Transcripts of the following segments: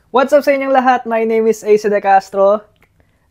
What's up sa inyong lahat? My name is AC De Castro.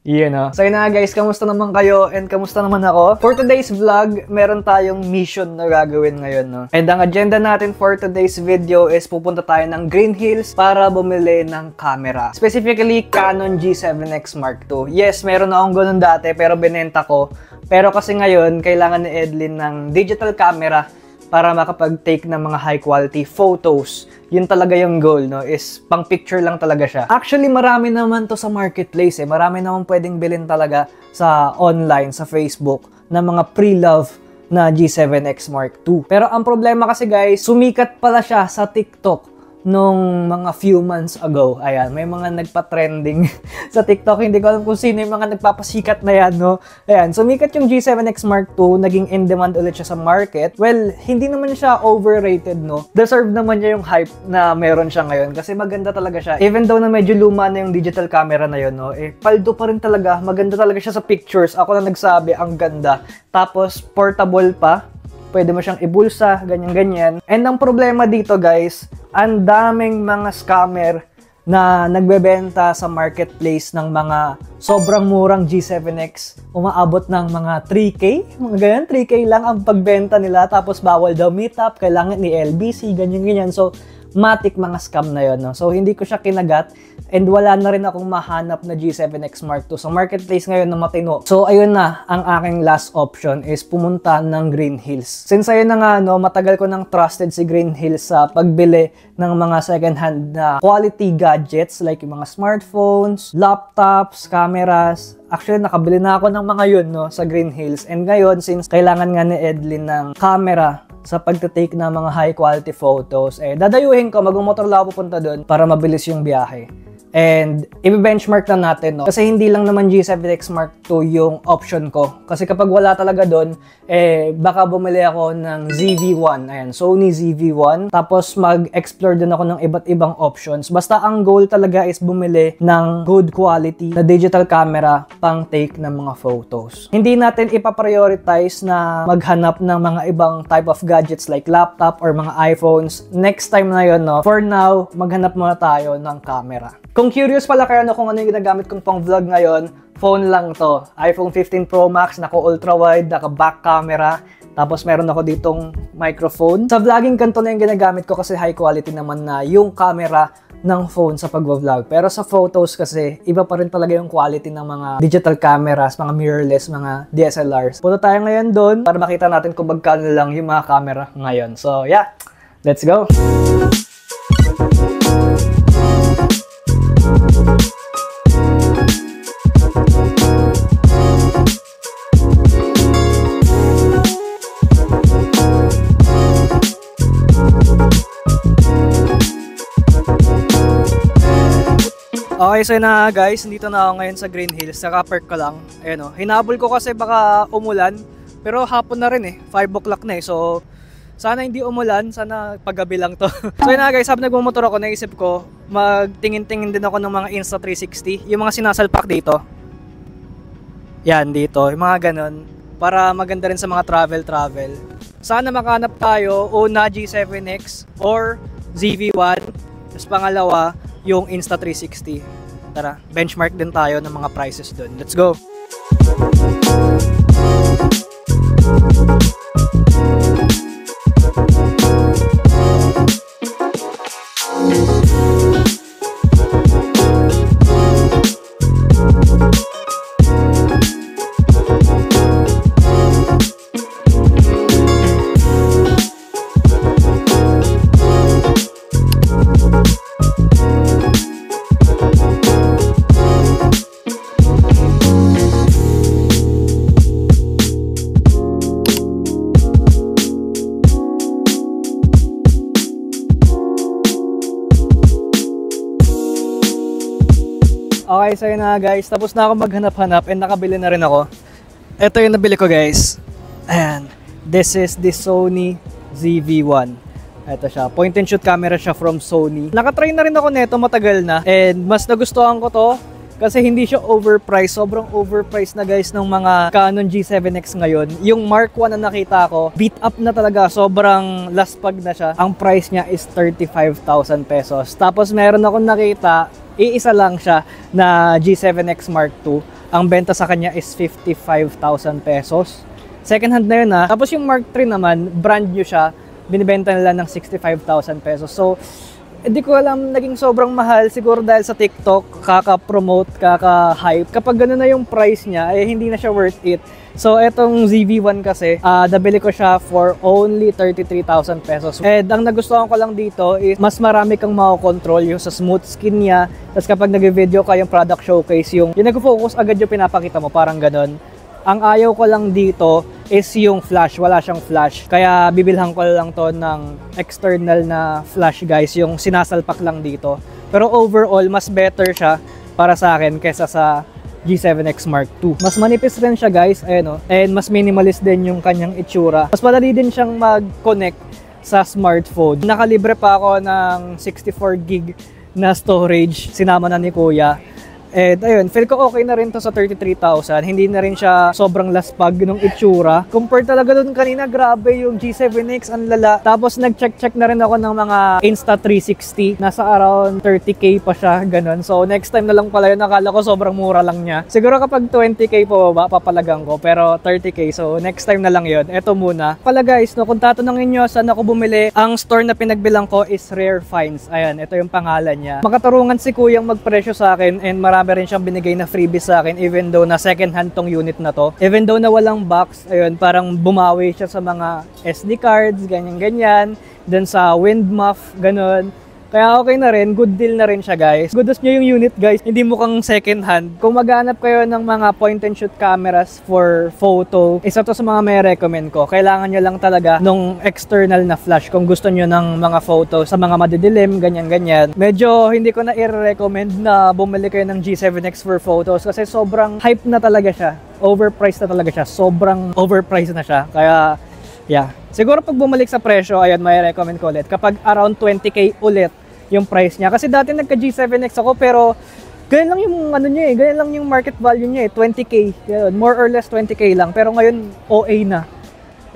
So yun na guys, kamusta naman kayo and kamusta naman ako? For today's vlog, meron tayong mission na gagawin ngayon, no? And ang agenda natin for today's video is pupunta tayo ng Green Hills para bumili ng camera. Specifically, Canon G7X Mark II. Yes, meron akong ganun dati pero binenta ko. Pero kasi ngayon, kailangan ni Edlin ng digital camera para makapag-take ng mga high quality photos. Yun talaga yung goal, no? Is pang picture lang talaga siya. Actually, marami naman to sa marketplace, eh. Marami naman pwedeng bilhin talaga sa online, sa Facebook, na mga pre-love na G7X Mark II. Pero ang problema kasi guys, sumikat pala siya sa TikTok nung mga few months ago. Ayan, may mga nagpa-trending sa TikTok. Hindi ko alam kung sino yung mga nagpapasikat na yan, no? Ayan, sumikat yung G7X Mark II, naging in demand ulit siya sa market. Well, hindi naman siya overrated, no? Deserve naman niya yung hype na meron siya ngayon kasi maganda talaga siya. Even though na medyo luma na yung digital camera na yun, no? Eh, paldo pa rin talaga. Maganda talaga siya sa pictures. Ako na nagsabi, ang ganda. Tapos, portable pa. Pwede mo siyang ibulsa, ganyan-ganyan. And ang problema dito guys, ang daming mga scammer na nagbebenta sa marketplace ng mga sobrang murang G7X. Umaabot ng mga 3K, mga ganyan, 3K lang ang pagbenta nila. Tapos bawal daw meetup, kailangan ni LBC, ganyan-ganyan. So, matik mga scam na yun, no? So, hindi ko siya kinagat and wala na rin akong mahanap na G7X Mark II. So, marketplace ngayon na matino. So, ayun na, ang aking last option is pumunta ng Green Hills. Since ayun na nga, no, matagal ko nang trusted si Green Hills sa pagbili ng mga second-hand na quality gadgets like yung mga smartphones, laptops, cameras. Actually, nakabili na ako ng mga yun, no, sa Green Hills. And ngayon, since kailangan nga ni Edlin ng camera sa pagte-take ng mga high quality photos, eh, dadayuhin ko, mag-motor lang ako pupunta doon para mabilis yung biyahe. And i-benchmark na natin, no? Kasi hindi lang naman G7X Mark II yung option ko. Kasi kapag wala talaga doon, eh, baka bumili ako ng ZV-1. Ayan, Sony ZV-1. Tapos mag-explore din ako ng iba't ibang options. Basta ang goal talaga is bumili ng good quality na digital camera pang take ng mga photos. Hindi natin ipaprioritize na maghanap ng mga ibang type of gadgets like laptop or mga iPhones. Next time na yun, no? For now, maghanap muna tayo ng camera. Kung curious pala kayo, no, kung ano yung ginagamit kong pang vlog ngayon, phone lang to. iPhone 15 Pro Max, naka ultra wide, naka back camera. Tapos meron ako ditong microphone. Sa vlogging, ganito na yung ginagamit ko kasi high quality naman na yung camera ng phone sa pag-vlog. Pero sa photos kasi, iba pa rin talaga yung quality ng mga digital cameras, mga mirrorless, mga DSLRs. Punta tayo ngayon doon para makita natin kung magkano lang yung mga camera ngayon. So yeah, let's go! Okay, so na guys, dito na ako ngayon sa Green Hills. Naka-park ko lang. Ayan o. Hinabol ko kasi baka umulan. Pero hapon na rin eh. 5 o'clock na eh. So, sana hindi umulan. Sana paggabi lang to. So yun na guys, habang nagmumotor ako, naisip ko, magtingin-tingin din ako ng mga Insta360. Yung mga sinasalpak dito. Yan, dito. Yung mga ganon. Para maganda rin sa mga travel. Sana makahanap tayo o na G7X or ZV-1. Tapos pangalawa, yung Insta360. Tara, benchmark din tayo ng mga prices doon. Let's go! Okay, so yun na guys. Tapos na ako maghanap-hanap and nakabili na rin ako. Ito yung nabili ko guys. Ayan. This is the Sony ZV-1. Ito siya. Point and shoot camera siya from Sony. Nakatry na rin ako nito matagal na. And mas nagustuhan ko to kasi hindi siya overpriced. Sobrang overpriced na guys ng mga Canon G7X ngayon. Yung Mark 1 na nakita ko, beat up na talaga. Sobrang laspag na siya. Ang price niya is 35,000 pesos. Tapos meron akong nakita iisa lang siya na G7X Mark II. Ang benta sa kanya is 55,000 pesos. Second hand na yun ha. Tapos yung Mark III naman, brand new siya, binibenta nila ng 65,000 pesos. So, hindi ko alam, naging sobrang mahal. Siguro dahil sa TikTok, kaka-promote, kaka-hype. Kapag gano'n na yung price niya, eh hindi na siya worth it. So, etong ZV-1 kasi, nabili ko siya for only 33,000 pesos. And ang nagustuhan ko lang dito is mas marami kang mako-control yung sa smooth skin niya. Tapos kapag nag-video ka yung product showcase, yung nag-focus agad yung pinapakita mo, parang ganon. Ang ayaw ko lang dito is yung flash. Wala siyang flash. Kaya bibilhan ko lang to ng external na flash guys. Yung sinasalpak lang dito. Pero overall, mas better siya para sa akin kesa sa G7X Mark II. Mas manipis rin siya guys, ayan o. And mas minimalist din yung kanyang itsura. Mas madali din siyang mag-connect sa smartphone. Nakalibre pa ako ng 64 gig na storage. Sinama na ni Kuya. And ayun, feel ko okay na rin to sa 33,000. Hindi na rin siya sobrang laspag ng itsura. Compared talaga dun kanina, grabe yung G7X, ang lala. Tapos nag-check na rin ako ng mga Insta360. Nasa around 30k pa siya, ganun. So next time na lang pala yun, nakala ko sobrang mura lang niya. Siguro kapag 20k po ba, papalagang ko. Pero 30k, so next time na lang yun. Eto muna. Pala guys, no, kung tatanungin nyo saan ako bumili, ang store na pinagbilang ko is Rare Finds. Ayan, ito yung pangalan niya. Makatarungan si Kuyang magpresyo sa akin and marami rin siyang binigay na freebies sa akin even though na second hand tong unit na to. Even though na walang box, ayun, parang bumawi siya sa mga SD cards, ganyan-ganyan. Then sa wind muff, ganun. Kaya okay na rin, good deal na rin siya guys. Goods niya yung unit guys, hindi mukhang second hand. Kung maghanap kayo ng mga point and shoot cameras for photo, isa to sa mga may recommend ko. Kailangan nyo lang talaga nung external na flash kung gusto nyo ng mga photo sa mga madidilim, ganyan-ganyan. Medyo hindi ko na i-recommend na bumili kayo ng G7X for photos kasi sobrang hype na talaga siya. Overpriced na talaga siya. Sobrang overpriced na siya. Kaya yeah. Siguro pag bumalik sa presyo, ayan, may recommend ko ulit. Kapag around 20k ulit yung price niya. Kasi dati nagka G7X ako pero ganyan lang yung ano niya eh. Ganyan lang yung market value niya eh. 20k. More or less 20k lang. Pero ngayon, OA na.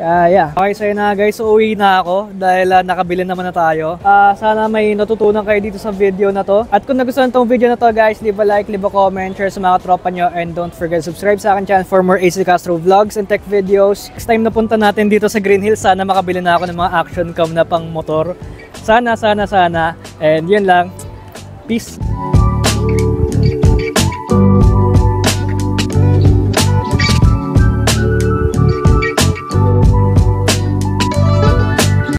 Yeah. Okay, so yun na guys. So, uwi na ako dahil nakabili naman na tayo. Sana may natutunan kayo dito sa video na to. At kung nagustuhan tong video na to guys, leave a like, leave a comment, share sa mga tropa nyo, and don't forget to subscribe sa akin channel for more AC Castro vlogs and tech videos. Next time na punta natin dito sa Green Hills, sana makabili na ako ng mga action cam na pang motor. Sana. And yun lang. Peace!